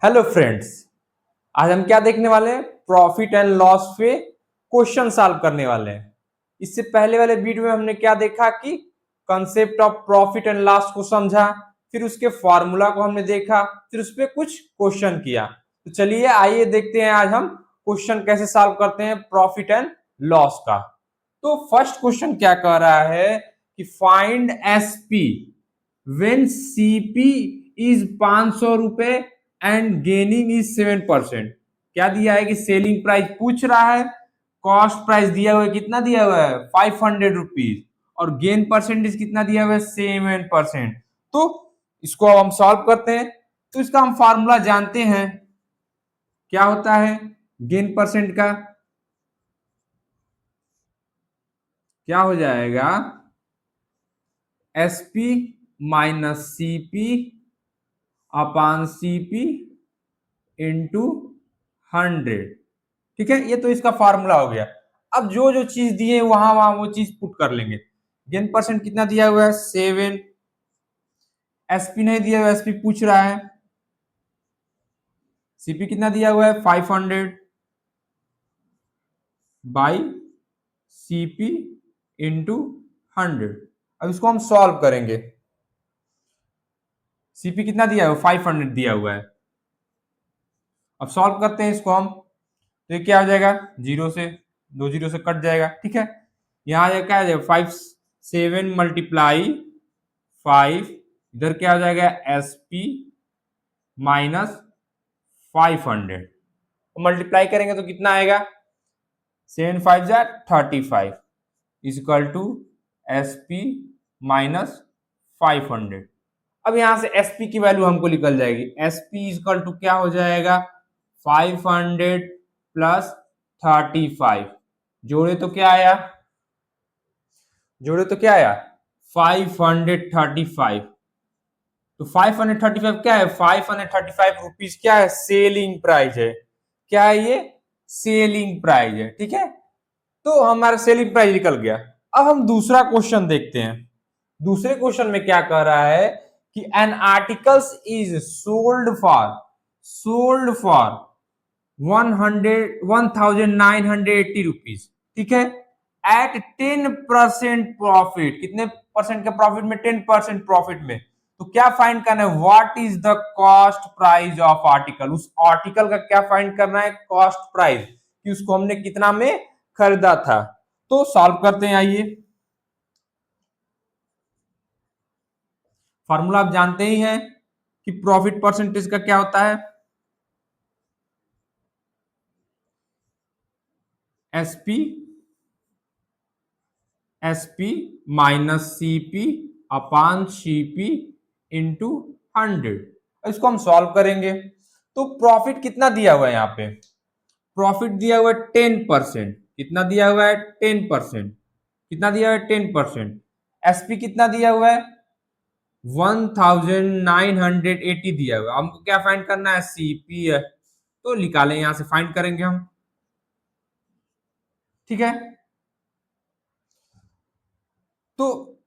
Hello friends, आज हम क्या देखने वाले हैं? प्रॉफिट एंड लॉस पे क्वेश्चन सॉल्व करने वाले हैं। इससे पहले वाले वीडियो में हमने क्या देखा कि concept of profit and loss को समझा, फिर उसके फॉर्मूला को हमने देखा, फिर उस पर कुछ क्वेश्चन किया। तो चलिए आइए देखते हैं आज हम क्वेश्चन कैसे सॉल्व करते हैं प्रॉफिट एंड लॉस का। तो फर्स्ट क्वेश्चन क्या कह रहा है कि find SP when CP is 500 रुपए एंड गेनिंग इज 7%। क्या दिया है कि सेलिंग प्राइस पूछ रहा है, कॉस्ट प्राइस दिया हुआ है, कितना दिया हुआ है 500 रुपीज, और गेन परसेंटेज कितना दिया हुआ है 7%। तो इसको अब हम सॉल्व करते हैं। तो इसका हम फार्मूला जानते हैं, क्या होता है गेन परसेंट का, क्या हो जाएगा एसपी माइनस सीपी अपान सीपी इंटू 100। ठीक है, ये तो इसका फार्मूला हो गया। अब जो जो चीज दिए वहां वहां वो चीज पुट कर लेंगे। गेन परसेंट कितना दिया हुआ है 7, एसपी नहीं दिया हुआ, एसपी पूछ रहा है, सीपी कितना दिया हुआ है 500 बाई सीपी इंटू 100। अब इसको हम सॉल्व करेंगे। सीपी कितना दिया हुआ 500 दिया हुआ है। अब सॉल्व करते हैं इसको हम, तो ये क्या हो जाएगा, जीरो से दो जीरो से कट जाएगा। ठीक है, यहाँ क्या आ जाएगा 5 7 मल्टीप्लाई 5, इधर क्या हो जाएगा एस पी माइनस 500, मल्टीप्लाई करेंगे तो कितना आएगा 7 5 जा 35 equal to S P minus 500। अब यहां से एस पी की वैल्यू हमको निकल जाएगी, एस पी इजकल टू क्या हो जाएगा 500 प्लस 35, जोड़े तो क्या आया, जोड़े तो क्या आया 535। तो 535 क्या है 535 रुपीज क्या है सेलिंग प्राइस है। क्या है ये सेलिंग प्राइस है। ठीक है, तो हमारा सेलिंग प्राइस निकल गया। अब हम दूसरा क्वेश्चन देखते हैं। दूसरे क्वेश्चन में क्या कह रहा है कि an articles is sold for 1980 rupees. ठीक है, एट 10% प्रॉफिट, कितने परसेंट के प्रॉफिट में 10% प्रॉफिट में। तो क्या फाइंड करना है what is the cost price of article, उस आर्टिकल का क्या फाइंड करना है कॉस्ट प्राइस, कि उसको हमने कितना में खरीदा था। तो सॉल्व करते हैं, आइए। फॉर्मूला आप जानते ही हैं कि प्रॉफिट परसेंटेज का क्या होता है एसपी एसपी माइनस सीपी अपान सीपी इंटू 100। इसको हम सॉल्व करेंगे। तो प्रॉफिट कितना दिया हुआ है यहाँ पे, प्रॉफिट दिया हुआ है 10%। कितना दिया हुआ है 10%, कितना दिया हुआ है 10%। एसपी कितना दिया हुआ है 1980 दिया हुआ है। हमको क्या फाइंड करना है सीपी है, तो निकालें यहां से फाइंड करेंगे हम। ठीक है, तो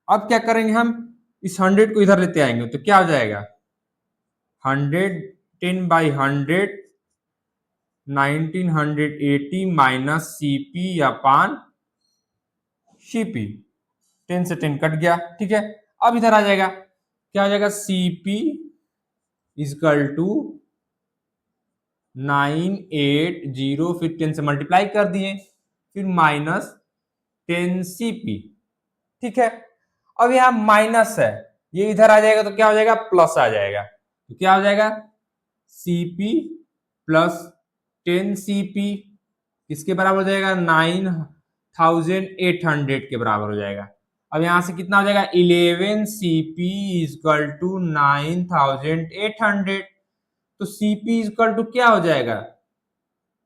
अब क्या करेंगे हम, इस 100 को इधर लेते आएंगे तो क्या हो जाएगा 100 10 by 100 1980 minus CP upon CP, 10 से 10 कट गया। ठीक है, अब इधर आ जाएगा, क्या हो जाएगा सीपी इजकल टू 980, फिर 10 से मल्टीप्लाई कर दिए, फिर माइनस 10 सीपी। ठीक है, अब यहां माइनस है, ये इधर आ जाएगा तो क्या हो जाएगा प्लस आ जाएगा। तो क्या हो जाएगा सीपी प्लस 10 सीपी किसके बराबर हो जाएगा 9800 के बराबर हो जाएगा। अब यहां से कितना हो जाएगा 11 सीपी इजकल टू 9800। तो सीपी इजकल टू क्या हो जाएगा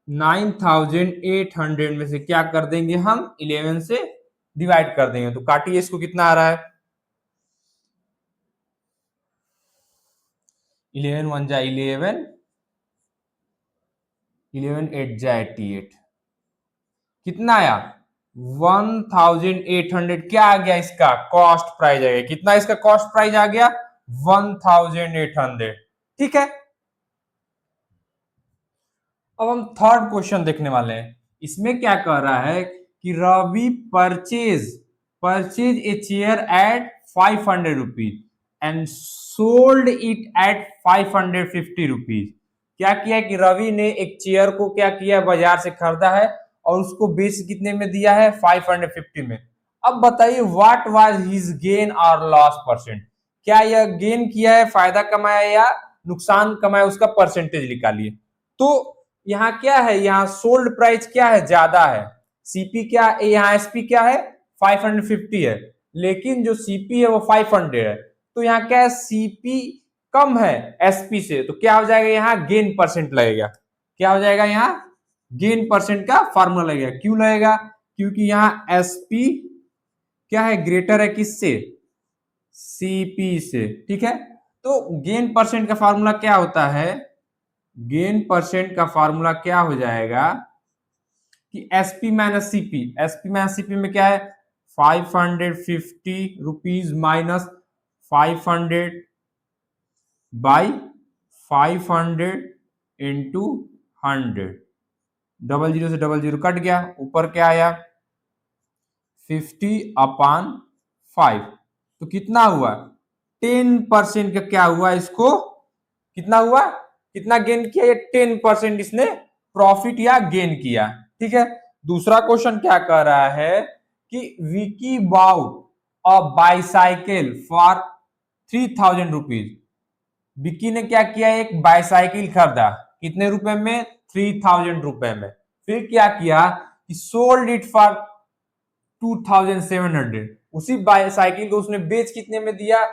9800 में से क्या कर देंगे हम 11 से डिवाइड कर देंगे। तो काटिए इसको, कितना आ रहा है 11 1 जा 11, 11 8 जा 88, कितना आया 1800। क्या आ गया इसका कॉस्ट प्राइस आ गया, कितना इसका कॉस्ट प्राइस आ गया 1800। ठीक है, अब हम थर्ड क्वेश्चन देखने वाले हैं। इसमें क्या कह रहा है कि Ravi purchase a chair at 500 rupees and sold it at 550 rupees. क्या किया है कि रवि ने एक चेयर को क्या किया है, बाजार से खरीदा है और उसको बेच कितने में दिया है, 550 में। अब बताइए व्हाट वाज हिज गेन और लॉस परसेंट। क्या यह गेन किया है, फायदा कमाया या नुकसान कमाया, उसका परसेंटेज निकालिए। तो यहाँ क्या है, यहाँ सोल्ड प्राइस क्या है, ज्यादा है। सीपी क्या है, यहाँ एसपी क्या है, 550 है, लेकिन जो सीपी है वो 500 है। तो यहाँ क्या है, सीपी कम है एसपी से, तो क्या हो जाएगा, यहाँ गेन परसेंट लगेगा। क्या हो जाएगा, यहाँ गेन परसेंट का फार्मूला लगेगा। क्यों लगेगा, क्योंकि यहाँ एसपी क्या है, ग्रेटर है किससे, सीपी से। ठीक है, तो गेन परसेंट का फार्मूला क्या होता है, गेन परसेंट का फार्मूला क्या हो जाएगा कि SP minus CP. SP minus CP में क्या है, 550 rupees minus 500 by 500 into 100। Double zero से डबल जीरो कट गया, ऊपर क्या आया 50/5। तो कितना हुआ, 10% का क्या हुआ, इसको कितना हुआ, कितना गेन किया, ये 10% इसने प्रॉफिट या गेन किया। ठीक है, दूसरा क्वेश्चन क्या कह रहा है कि Vicky bought a bicycle for 3000 rupees. Vicky ने क्या किया, एक बाईसाइकिल खरीदा, कितने रुपए में, 3000 रुपए में। फिर क्या किया कि सोल्ड इट फॉर 2700, उसी बाईसाइकिल को उसने बेच कितने में दिया,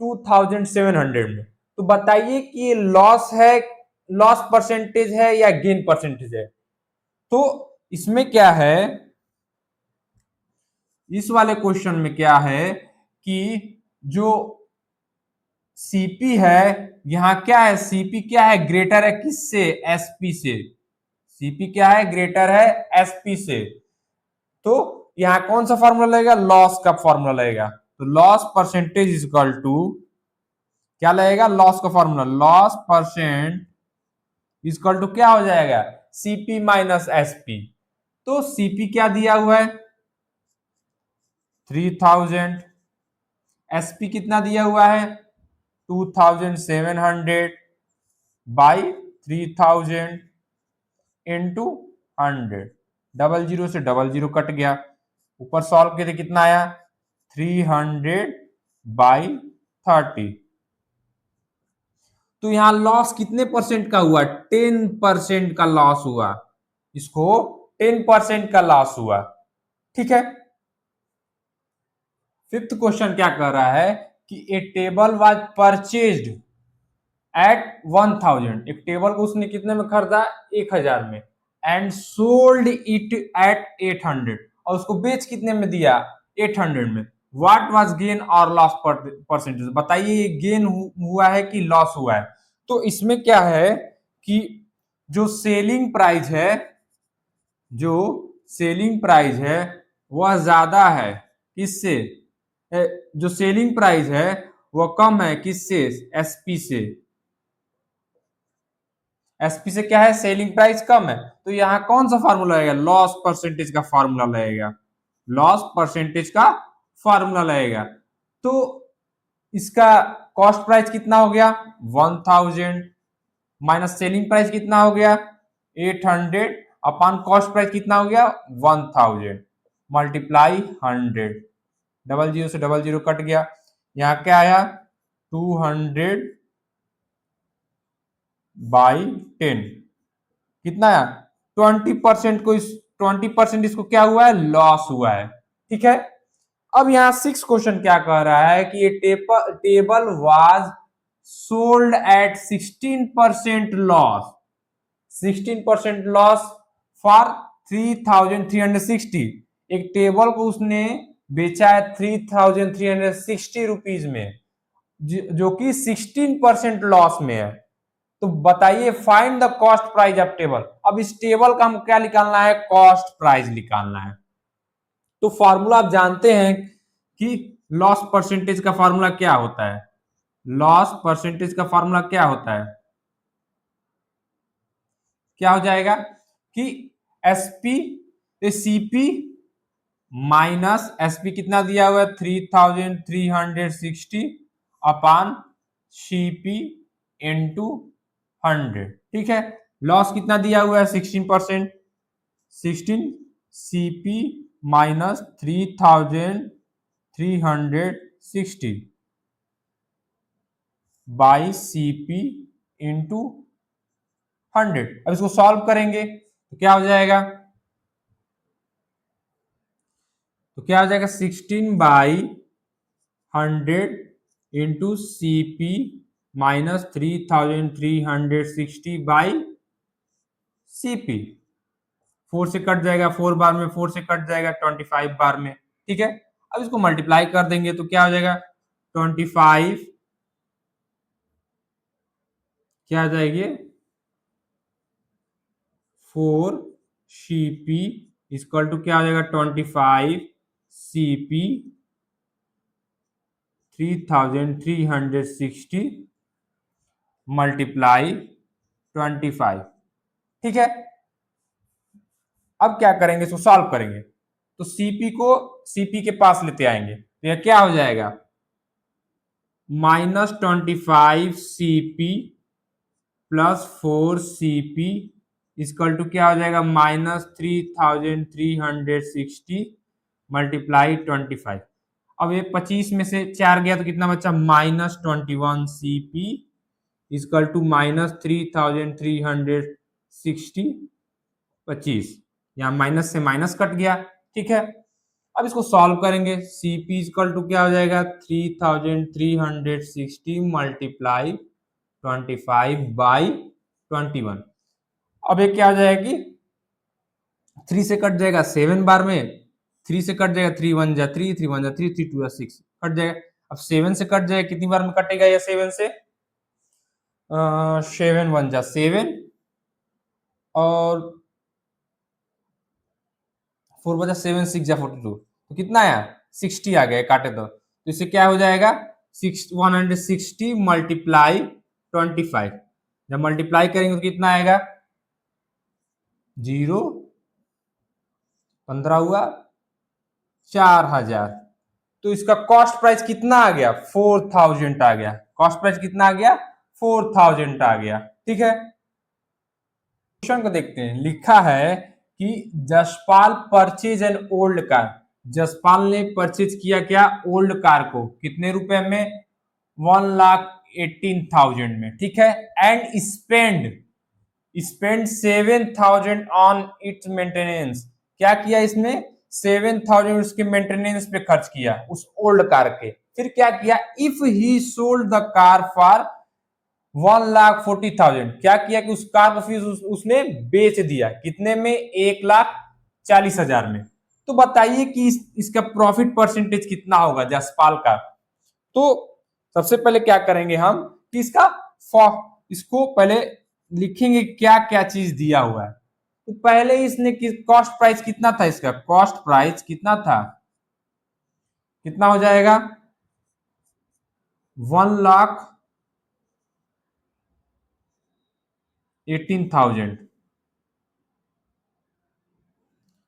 2700 में। तो बताइए कि ये लॉस है, लॉस परसेंटेज है या गेन परसेंटेज है। तो इसमें क्या है, इस वाले क्वेश्चन में क्या है कि जो सीपी है, यहां क्या है, सीपी क्या है, ग्रेटर है किससे, एसपी से। सीपी क्या है, ग्रेटर है एसपी से। तो यहां कौन सा फॉर्मूला लगेगा, लॉस का फॉर्मूला लगेगा। तो loss percentage is equal to क्या लगेगा, लॉस का formula, loss percent is equal to क्या हो जाएगा, सीपी माइनस एसपी। तो सीपी क्या दिया हुआ है, 3000, एसपी कितना दिया हुआ है, 2700 बाई 3000 इंटू 100। डबल जीरो से डबल जीरो कट गया, ऊपर सॉल्व किए कितना आया, 300/30। तो यहां लॉस कितने परसेंट का हुआ, 10% का लॉस हुआ, इसको 10% का लॉस हुआ। ठीक है, फिफ्थ क्वेश्चन क्या कह रहा है कि ए टेबल वाज परचेज्ड एट 1000, एक टेबल को उसने कितने में खरीदा, 1000 में, एंड सोल्ड इट एट 800, और उसको बेच कितने में दिया, 800 में। व्हाट वाज गेन और लॉस परसेंटेज, बताइए ये गेन हुआ है कि लॉस हुआ है। तो इसमें क्या है कि जो सेलिंग प्राइस है, जो सेलिंग प्राइस है वह ज्यादा है किससे, जो सेलिंग प्राइस है वह कम है किससे, एसपी से। एसपी से क्या है, सेलिंग प्राइस कम है। तो यहां कौन सा फार्मूला लगेगा, लॉस परसेंटेज का फार्मूला लगेगा, लॉस परसेंटेज का फार्मूला लगेगा। तो इसका कॉस्ट प्राइस कितना हो गया, 1000 माइनस सेलिंग प्राइस कितना हो गया, 800 अपॉन कॉस्ट प्राइस कितना हो गया, 1000 मल्टीप्लाई 100। डबल जीरो से डबल जीरो कट गया, यहाँ क्या आया, 200/10, कितना आया, 20% को, इस 20% इसको क्या हुआ है, लॉस हुआ है। ठीक है, अब यहां सिक्स क्वेश्चन क्या कह रहा है कि ये table was sold at 16% loss, 16% loss for 3360। एक टेबल को उसने बेचा है 3360 रुपीज में, जो कि 16% लॉस में है। तो बताइए find the cost price of table. अब इस टेबल का हम क्या निकालना है, कॉस्ट प्राइस निकालना है। तो फॉर्मूला आप जानते हैं कि लॉस परसेंटेज का फॉर्मूला क्या होता है, लॉस परसेंटेज का फॉर्मूला क्या होता है, क्या हो जाएगा कि एसपी सीपी माइनस एसपी कितना दिया हुआ है 3360 अपान सीपी इंटू 100। ठीक है, लॉस कितना दिया हुआ है 16%, 16 CP minus 3360 by CP into 100। अब इसको सॉल्व करेंगे तो क्या हो जाएगा, 16/100 into CP minus 3360 by CP. 4 से कट जाएगा, 4 बार में 4 से कट जाएगा 25 बार में। ठीक है, अब इसको मल्टीप्लाई कर देंगे तो क्या हो जाएगा 25, क्या आ जाएगी 4 सीपी इक्वल टू क्या हो जाएगा 25 सीपी 3360 मल्टीप्लाई 25। ठीक है, अब क्या करेंगे, इसको सॉल्व करेंगे तो सीपी को सीपी के पास लेते आएंगे तो यह क्या हो जाएगा -25 CP plus 4 CP equal to क्या हो जाएगा -3360 मल्टीप्लाई 25। अब ये 25 में से 4 गया तो कितना बचा -21 CP इक्वल टू -3360 25, यहाँ माइनस से माइनस कट गया। ठीक है, अब इसको सॉल्व करेंगे सीपी इक्वल टू क्या हो जाएगा 3360 मल्टीप्लाई 25 बाई 21। अब ये क्या हो जाएगा कि 3 से कट जाएगा 7 बार में, 3 से कट जाएगा 3 1 जा 3 3 1 जा 3 3 2 जा 6 कट जाएगा। अब 7 से कट जाएगा, कितनी बार में कटेगा ये 7 से 7 1 जा 7 और 4 बजा 7 6 जा 42 तो कितना आया 60 आ गया काटे तो इससे क्या हो जाएगा 160 मल्टीप्लाई 25। जब मल्टीप्लाई करेंगे तो कितना आएगा 0 15 हुआ 4000। तो इसका कॉस्ट प्राइस कितना आ गया 4000 आ गया। कॉस्ट प्राइस कितना आ गया 4000 आ गया। ठीक है, क्वेश्चन को देखते हैं। लिखा है कि Jaspal purchase an old car. Jaspal ने परचेज किया क्या ओल्ड कार को, कितने रुपए में 1,18,000 में। ठीक है, and spend 7,000 on it's maintenance. क्या किया इसने 7,000 उसके मेंटेनेंस पे खर्च किया उस ओल्ड कार के। फिर क्या किया if he sold the car for 1,40,000, क्या किया कि उस कार को फिर उसने बेच दिया कितने में 1,40,000 में। तो बताइए कि इसका प्रॉफिट परसेंटेज कितना होगा जसपाल का। तो सबसे पहले क्या करेंगे हम कि इसको पहले लिखेंगे क्या क्या चीज दिया हुआ है। तो पहले इसने कॉस्ट प्राइस कितना था, इसका कॉस्ट प्राइस कितना था, कितना हो जाएगा 1,18,000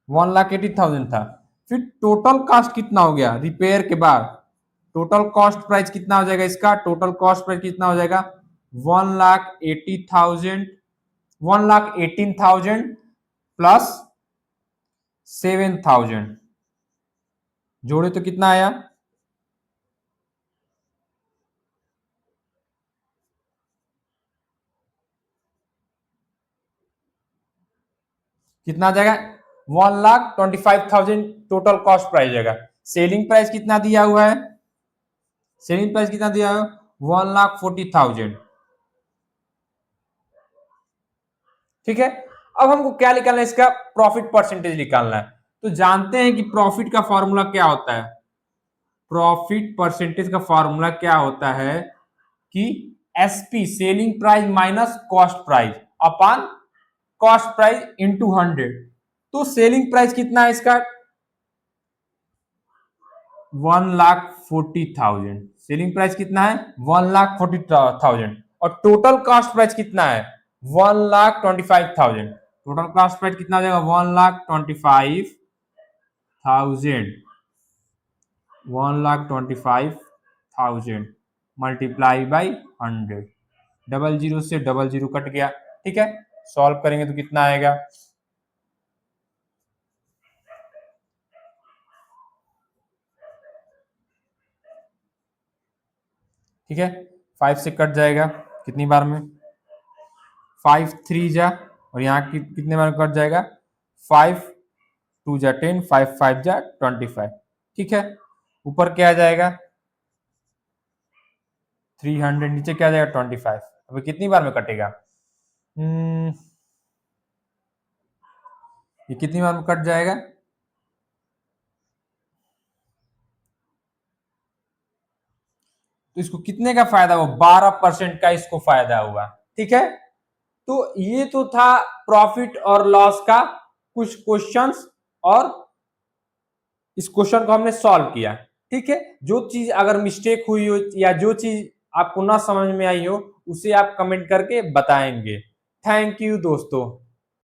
1,80,000 था। फिर टोटल कॉस्ट कितना हो गया रिपेयर के बाद, टोटल कॉस्ट प्राइस कितना हो जाएगा इसका, टोटल कॉस्ट प्राइस कितना हो जाएगा 1,18,000 प्लस 7,000 जोड़े तो कितना आया कितना आ जाएगा 1,25,000 टोटल कॉस्ट प्राइस जाएगा। सेलिंग प्राइस कितना दिया हुआ है, सेलिंग प्राइस कितना दिया है 1,40,000। ठीक है, अब हमको क्या निकालना है इसका प्रॉफिट परसेंटेज निकालना है। तो जानते हैं कि प्रॉफिट का फॉर्मूला क्या होता है, प्रॉफिट परसेंटेज का फॉर्मूला क्या होता है कि SP selling price minus cost price upon cost price into 100। तो सेलिंग प्राइस कितना है इसका 1,40,000, सेलिंग प्राइस कितना है 1,40,000 और टोटल कॉस्ट प्राइस कितना है 1,25,000। टोटल क्लास प्राइस कितना आ जाएगा? 1,25,000। 1,25,000 मल्टीप्लाई बाई 100। डबल जीरो से डबल जीरो कट गया। ठीक है, सॉल्व करेंगे तो कितना आएगा? ठीक है, 5 से कट जाएगा कितनी बार में? 5 3 जा, और यहाँ कितने बार कट जाएगा? 5 2 जा 10, 5 5 जा 25। ठीक है, ऊपर क्या आ जाएगा? 300, नीचे क्या आ जाएगा? 25। अभी कितनी बार में कटेगा? ये कितनी बार में कट जाएगा? तो इसको कितने का फायदा हुआ? 12% का इसको फायदा हुआ। ठीक है, तो ये तो था प्रॉफिट और लॉस का कुछ क्वेश्चंस, और इस क्वेश्चन को हमने सॉल्व किया। ठीक है, जो चीज अगर मिस्टेक हुई हो या जो चीज आपको ना समझ में आई हो, उसे आप कमेंट करके बताएंगे। थैंक यू दोस्तों।